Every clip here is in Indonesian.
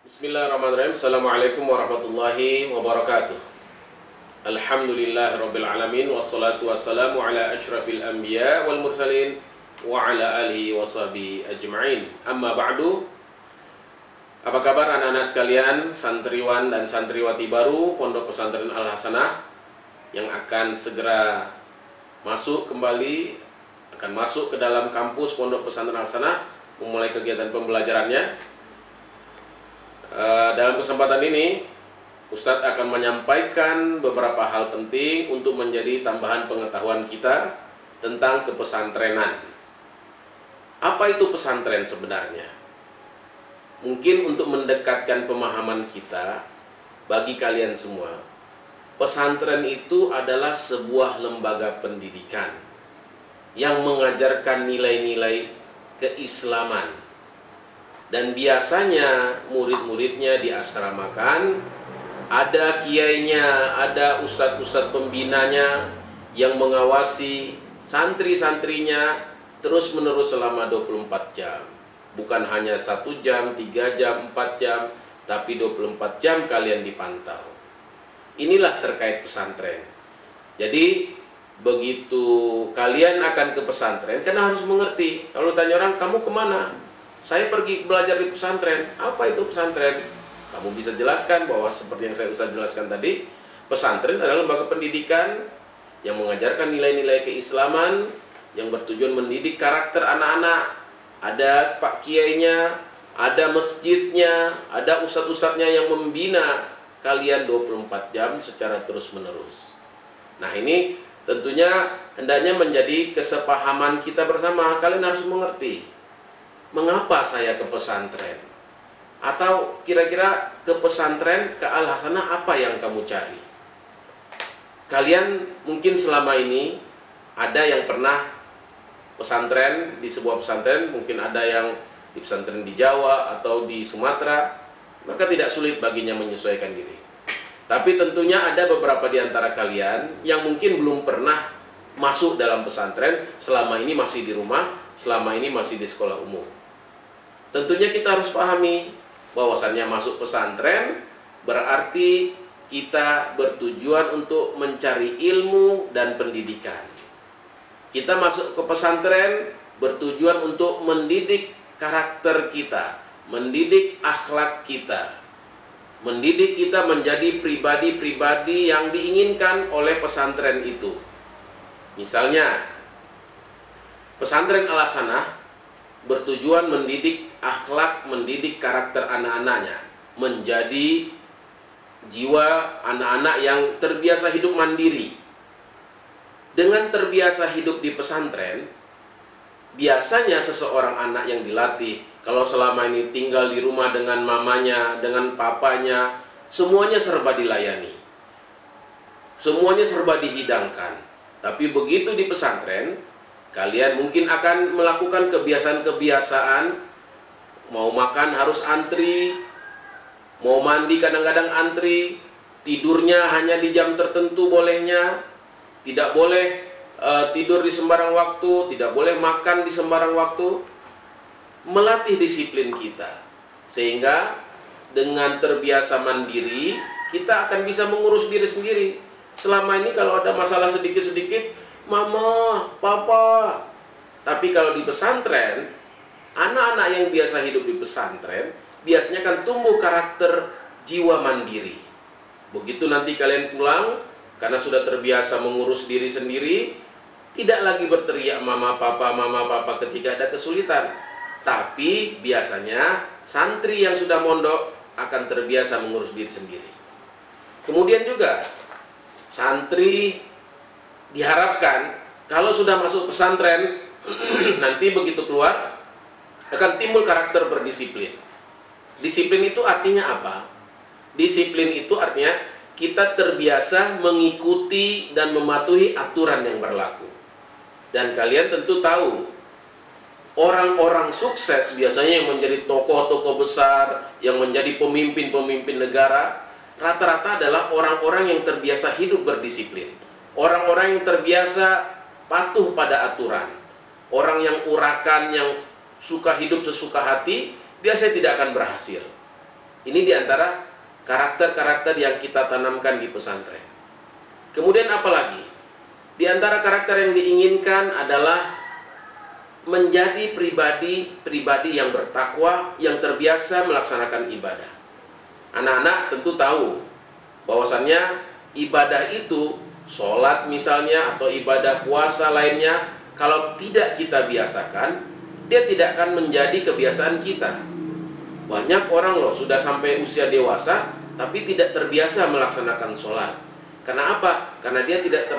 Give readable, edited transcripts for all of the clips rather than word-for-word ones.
Bismillahirrahmanirrahim. Assalamualaikum warahmatullahi wabarakatuh. Alhamdulillahirabbil alamin wassalatu wassalamu ala asyrafil anbiya wal mursalin wa ala alihi washabihi ajma'in. Amma ba'du. Apa kabar anak-anak sekalian, santriwan dan santriwati baru Pondok Pesantren Al-Hasanah yang akan segera masuk ke dalam kampus Pondok Pesantren Al-Hasanah memulai kegiatan pembelajarannya. Dalam kesempatan ini, Ustadz akan menyampaikan beberapa hal penting untuk menjadi tambahan pengetahuan kita tentang kepesantrenan. Apa itu pesantren sebenarnya? Mungkin untuk mendekatkan pemahaman kita bagi kalian semua, pesantren itu adalah sebuah lembaga pendidikan yang mengajarkan nilai-nilai keislaman. Dan biasanya murid-muridnya diasramakan, ada kiainya, ada ustadz-ustadz pembinanya yang mengawasi santri-santrinya terus-menerus selama 24 jam. Bukan hanya 1 jam, 3 jam, 4 jam, tapi 24 jam kalian dipantau. Inilah terkait pesantren. Jadi, begitu kalian akan ke pesantren, karena harus mengerti. Kalau tanya orang, kamu kemana? Saya pergi belajar di pesantren. Apa itu pesantren? Kamu bisa jelaskan bahwa seperti yang saya usah jelaskan tadi, pesantren adalah lembaga pendidikan yang mengajarkan nilai-nilai keislaman yang bertujuan mendidik karakter anak-anak. Ada pak kiainya, ada masjidnya, ada ustadz-ustadznya yang membina kalian 24 jam secara terus-menerus. Nah, ini tentunya hendaknya menjadi kesepahaman kita bersama. Kalian harus mengerti, mengapa saya ke pesantren? Atau kira-kira ke pesantren, ke Al-Hasanah, apa yang kamu cari? Kalian mungkin selama ini ada yang pernah pesantren di sebuah pesantren, mungkin ada yang di pesantren di Jawa atau di Sumatera, maka tidak sulit baginya menyesuaikan diri. Tapi tentunya ada beberapa di antara kalian yang mungkin belum pernah masuk dalam pesantren, selama ini masih di rumah, selama ini masih di sekolah umum. Tentunya kita harus pahami bahwasannya masuk pesantren berarti kita bertujuan untuk mencari ilmu dan pendidikan. Kita masuk ke pesantren bertujuan untuk mendidik karakter kita, mendidik akhlak kita, mendidik kita menjadi pribadi-pribadi yang diinginkan oleh pesantren itu. Misalnya, pesantren Al-Hasanah bertujuan mendidik akhlak, mendidik karakter anak-anaknya menjadi jiwa anak-anak yang terbiasa hidup mandiri. Dengan terbiasa hidup di pesantren, biasanya seseorang anak yang dilatih, kalau selama ini tinggal di rumah dengan mamanya, dengan papanya, semuanya serba dilayani, semuanya serba dihidangkan. Tapi begitu di pesantren, kalian mungkin akan melakukan kebiasaan-kebiasaan, mau makan harus antri, mau mandi kadang-kadang antri, tidurnya hanya di jam tertentu bolehnya, tidak boleh tidur di sembarang waktu, tidak boleh makan di sembarang waktu. Melatih disiplin kita, sehingga dengan terbiasa mandiri, kita akan bisa mengurus diri sendiri. Selama ini kalau ada masalah sedikit-sedikit, mama, papa. Tapi kalau di pesantren, anak-anak yang biasa hidup di pesantren biasanya kan tumbuh karakter jiwa mandiri. Begitu nanti kalian pulang, karena sudah terbiasa mengurus diri sendiri, tidak lagi berteriak mama papa ketika ada kesulitan. Tapi biasanya santri yang sudah mondok akan terbiasa mengurus diri sendiri. Kemudian juga santri diharapkan kalau sudah masuk pesantren nanti begitu keluar akan timbul karakter berdisiplin. Disiplin itu artinya apa? Disiplin itu artinya kita terbiasa mengikuti dan mematuhi aturan yang berlaku. Dan kalian tentu tahu, orang-orang sukses biasanya yang menjadi tokoh-tokoh besar, yang menjadi pemimpin-pemimpin negara, rata-rata adalah orang-orang yang terbiasa hidup berdisiplin. Orang-orang yang terbiasa patuh pada aturan. Orang yang urakan, yang suka hidup sesuka hati, biasanya tidak akan berhasil. Ini diantara karakter-karakter yang kita tanamkan di pesantren. Kemudian apalagi? Di antara karakter yang diinginkan adalah menjadi pribadi yang bertakwa, yang terbiasa melaksanakan ibadah. Anak-anak tentu tahu bahwasannya ibadah itu, sholat misalnya, atau ibadah puasa lainnya, kalau tidak kita biasakan, dia tidak akan menjadi kebiasaan kita. Banyak orang loh sudah sampai usia dewasa, tapi tidak terbiasa melaksanakan sholat. Karena apa? Karena dia tidak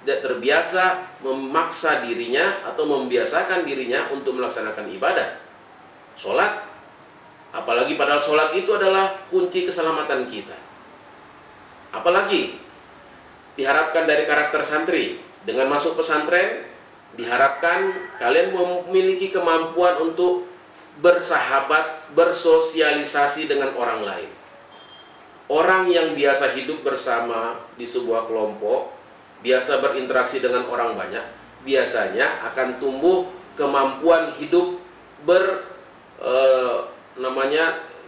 terbiasa memaksa dirinya atau membiasakan dirinya untuk melaksanakan ibadah. Sholat, apalagi padahal sholat itu adalah kunci keselamatan kita. Apalagi diharapkan dari karakter santri, dengan masuk pesantren diharapkan kalian memiliki kemampuan untuk bersahabat, bersosialisasi dengan orang lain. Orang yang biasa hidup bersama di sebuah kelompok, biasa berinteraksi dengan orang banyak, biasanya akan tumbuh kemampuan hidup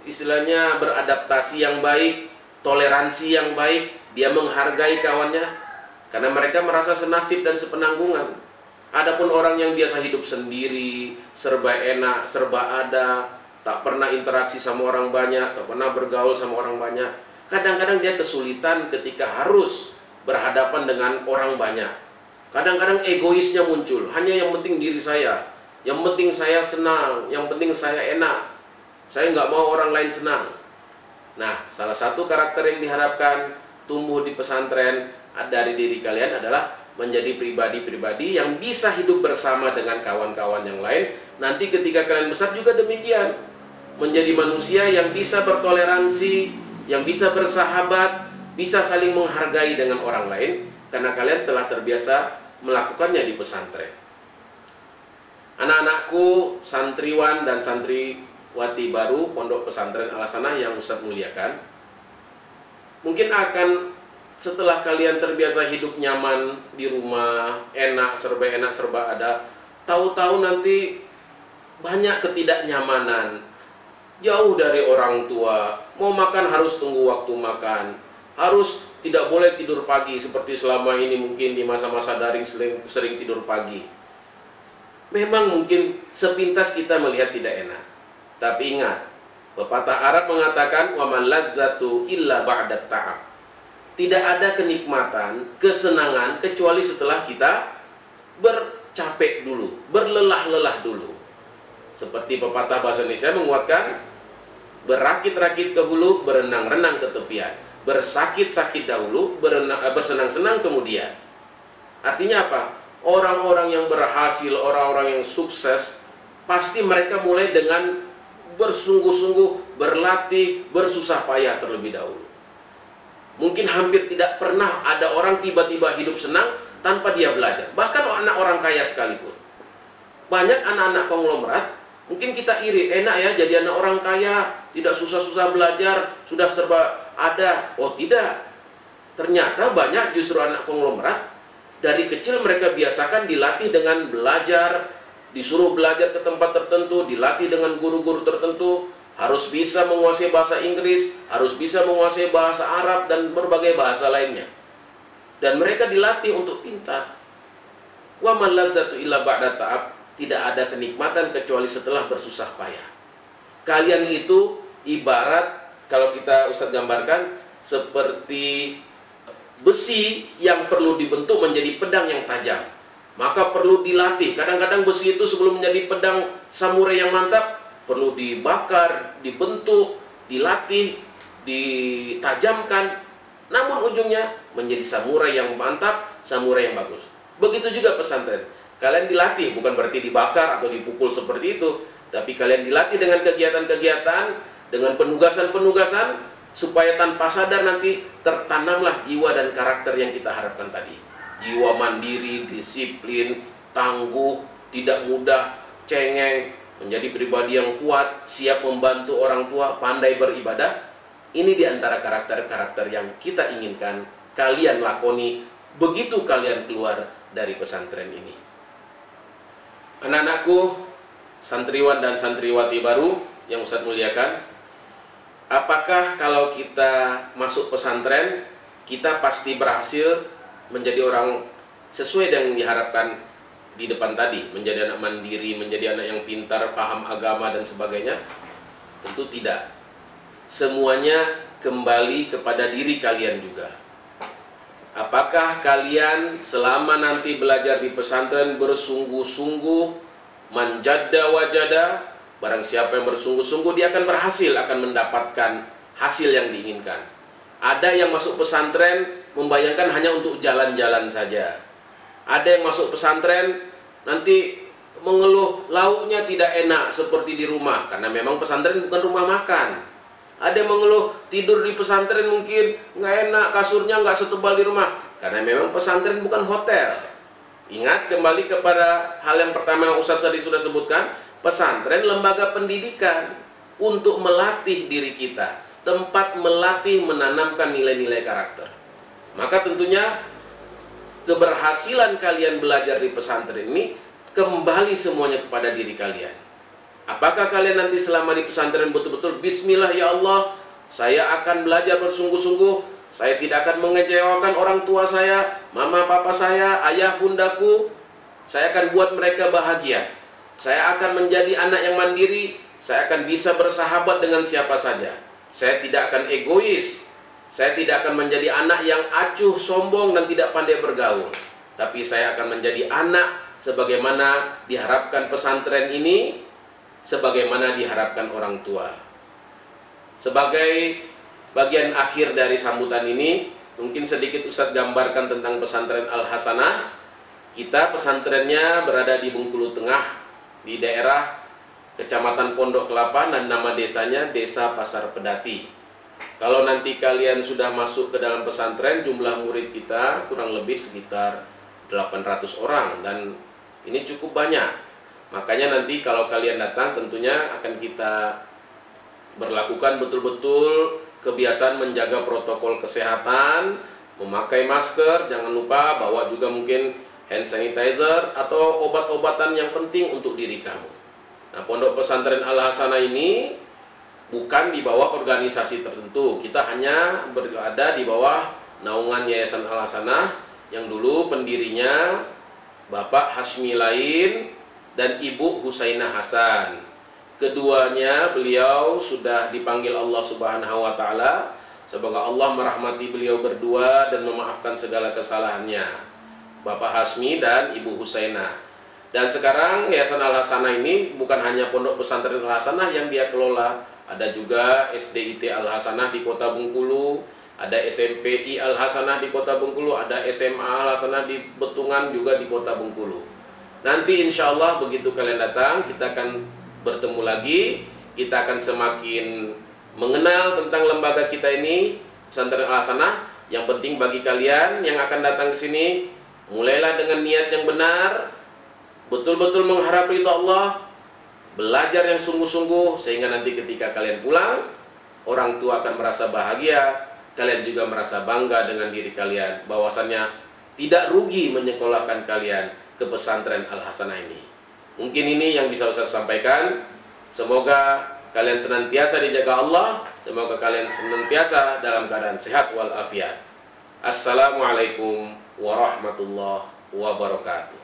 istilahnya beradaptasi yang baik, toleransi yang baik, dia menghargai kawannya karena mereka merasa senasib dan sepenanggungan. Adapun orang yang biasa hidup sendiri, serba enak, serba ada, tak pernah interaksi sama orang banyak, tak pernah bergaul sama orang banyak, kadang-kadang dia kesulitan ketika harus berhadapan dengan orang banyak. Kadang-kadang egoisnya muncul, hanya yang penting diri saya, yang penting saya senang, yang penting saya enak, saya nggak mau orang lain senang. Nah, salah satu karakter yang diharapkan tumbuh di pesantren dari diri kalian adalah menjadi pribadi-pribadi yang bisa hidup bersama dengan kawan-kawan yang lain. Nanti ketika kalian besar juga demikian, menjadi manusia yang bisa bertoleransi, yang bisa bersahabat, bisa saling menghargai dengan orang lain, karena kalian telah terbiasa melakukannya di pesantren. Anak-anakku, santriwan dan santriwati baru Pondok Pesantren Al-Hasanah yang Ustadz muliakan, mungkin akan setelah kalian terbiasa hidup nyaman di rumah, enak, serba ada, tahu-tahu nanti banyak ketidaknyamanan, jauh dari orang tua, mau makan harus tunggu waktu makan, harus tidak boleh tidur pagi seperti selama ini mungkin di masa-masa daring sering tidur pagi. Memang mungkin sepintas kita melihat tidak enak, tapi ingat, pepatah Arab mengatakan wa man ladzatu illa ba'da ta'ab. Tidak ada kenikmatan, kesenangan kecuali setelah kita bercapek dulu, berlelah-lelah dulu. Seperti pepatah bahasa Indonesia menguatkan, berakit-rakit ke hulu, berenang-renang ke tepian. Bersakit-sakit dahulu, bersenang-senang kemudian. Artinya apa? Orang-orang yang berhasil, orang-orang yang sukses, pasti mereka mulai dengan bersungguh-sungguh, berlatih, bersusah payah terlebih dahulu. Mungkin hampir tidak pernah ada orang tiba-tiba hidup senang tanpa dia belajar. Bahkan anak orang kaya sekalipun. Banyak anak-anak konglomerat, mungkin kita iri, enak ya jadi anak orang kaya, tidak susah-susah belajar, sudah serba ada. Oh tidak. Ternyata banyak justru anak konglomerat, dari kecil mereka biasakan dilatih dengan belajar, disuruh belajar ke tempat tertentu, dilatih dengan guru-guru tertentu, harus bisa menguasai bahasa Inggris, harus bisa menguasai bahasa Arab dan berbagai bahasa lainnya. Dan mereka dilatih untuk pintar. Wa man ladzatu illa ba'da ta'ab, tidak ada kenikmatan kecuali setelah bersusah payah. Kalian itu ibarat, kalau kita Ustadz gambarkan, seperti besi yang perlu dibentuk menjadi pedang yang tajam. Maka perlu dilatih. Kadang-kadang besi itu sebelum menjadi pedang samurai yang mantap, perlu dibakar, dibentuk, dilatih, ditajamkan. Namun ujungnya menjadi samurai yang mantap, samurai yang bagus. Begitu juga pesantren. Kalian dilatih, bukan berarti dibakar atau dipukul seperti itu, tapi kalian dilatih dengan kegiatan-kegiatan, dengan penugasan-penugasan, supaya tanpa sadar nanti tertanamlah jiwa dan karakter yang kita harapkan tadi. Jiwa mandiri, disiplin, tangguh, tidak mudah cengeng, menjadi pribadi yang kuat, siap membantu orang tua, pandai beribadah. Ini diantara karakter-karakter yang kita inginkan kalian lakoni begitu kalian keluar dari pesantren ini. Anak-anakku, santriwan dan santriwati baru yang Ustadz muliakan, Apakah kalau kita masuk pesantren, kita pasti berhasil menjadi orang sesuai dengan yang diharapkan di depan tadi, menjadi anak mandiri, menjadi anak yang pintar, paham agama dan sebagainya? Tentu tidak. Semuanya kembali kepada diri kalian juga. Apakah kalian selama nanti belajar di pesantren bersungguh-sungguh, manjadda wajada, barang siapa yang bersungguh-sungguh dia akan berhasil, akan mendapatkan hasil yang diinginkan. Ada yang masuk pesantren membayangkan hanya untuk jalan-jalan saja. Ada yang masuk pesantren nanti mengeluh lauknya tidak enak seperti di rumah, karena memang pesantren bukan rumah makan. Ada yang mengeluh tidur di pesantren mungkin nggak enak, kasurnya nggak setebal di rumah, karena memang pesantren bukan hotel. Ingat kembali kepada hal yang pertama yang Ustadz tadi sudah sebutkan, pesantren lembaga pendidikan untuk melatih diri kita, tempat melatih menanamkan nilai-nilai karakter. Maka tentunya keberhasilan kalian belajar di pesantren ini kembali semuanya kepada diri kalian. Apakah kalian nanti selama di pesantren betul-betul bismillah ya Allah, saya akan belajar bersungguh-sungguh, saya tidak akan mengecewakan orang tua saya, mama papa saya, ayah bundaku, saya akan buat mereka bahagia, saya akan menjadi anak yang mandiri, saya akan bisa bersahabat dengan siapa saja, saya tidak akan egois, saya tidak akan menjadi anak yang acuh, sombong dan tidak pandai bergaul, tapi saya akan menjadi anak sebagaimana diharapkan pesantren ini, sebagaimana diharapkan orang tua. Sebagai bagian akhir dari sambutan ini, mungkin sedikit Ustadz gambarkan tentang pesantren Al-Hasanah. Kita pesantrennya berada di Bengkulu Tengah, di daerah Kecamatan Pondok Kelapa, dan nama desanya Desa Pasar Pedati. Kalau nanti kalian sudah masuk ke dalam pesantren, jumlah murid kita kurang lebih sekitar 800 orang, dan ini cukup banyak. Makanya nanti kalau kalian datang tentunya akan kita berlakukan betul-betul kebiasaan menjaga protokol kesehatan, memakai masker, jangan lupa bawa juga mungkin hand sanitizer atau obat-obatan yang penting untuk diri kamu. Nah, Pondok Pesantren Al-Hasanah ini bukan di bawah organisasi tertentu, kita hanya berada di bawah naungan Yayasan Al-Hasanah yang dulu pendirinya Bapak Hashmi Lain dan Ibu Husainah Hasan. Keduanya beliau sudah dipanggil Allah Subhanahu wa taala. Semoga Allah merahmati beliau berdua dan memaafkan segala kesalahannya, Bapak Hasmi dan Ibu Husainah. Dan sekarang Yayasan Al-Hasanah ini bukan hanya Pondok Pesantren Al-Hasanah yang dia kelola, ada juga SDIT Al-Hasanah di Kota Bengkulu, ada SMPI Al-Hasanah di Kota Bengkulu, ada SMA Al-Hasanah di Betungan juga di Kota Bengkulu. Nanti insya Allah begitu kalian datang, kita akan bertemu lagi, kita akan semakin mengenal tentang lembaga kita ini, Pesantren Al-Hasanah. Yang penting bagi kalian yang akan datang ke sini, mulailah dengan niat yang benar, betul-betul mengharap ridha Allah, belajar yang sungguh-sungguh, sehingga nanti ketika kalian pulang, orang tua akan merasa bahagia, kalian juga merasa bangga dengan diri kalian, bahwasannya tidak rugi menyekolahkan kalian ke pesantren Al-Hasanah ini. Mungkin ini yang bisa Ustaz sampaikan. Semoga kalian senantiasa dijaga Allah, semoga kalian senantiasa dalam keadaan sehat walafiat. Assalamualaikum warahmatullahi wabarakatuh.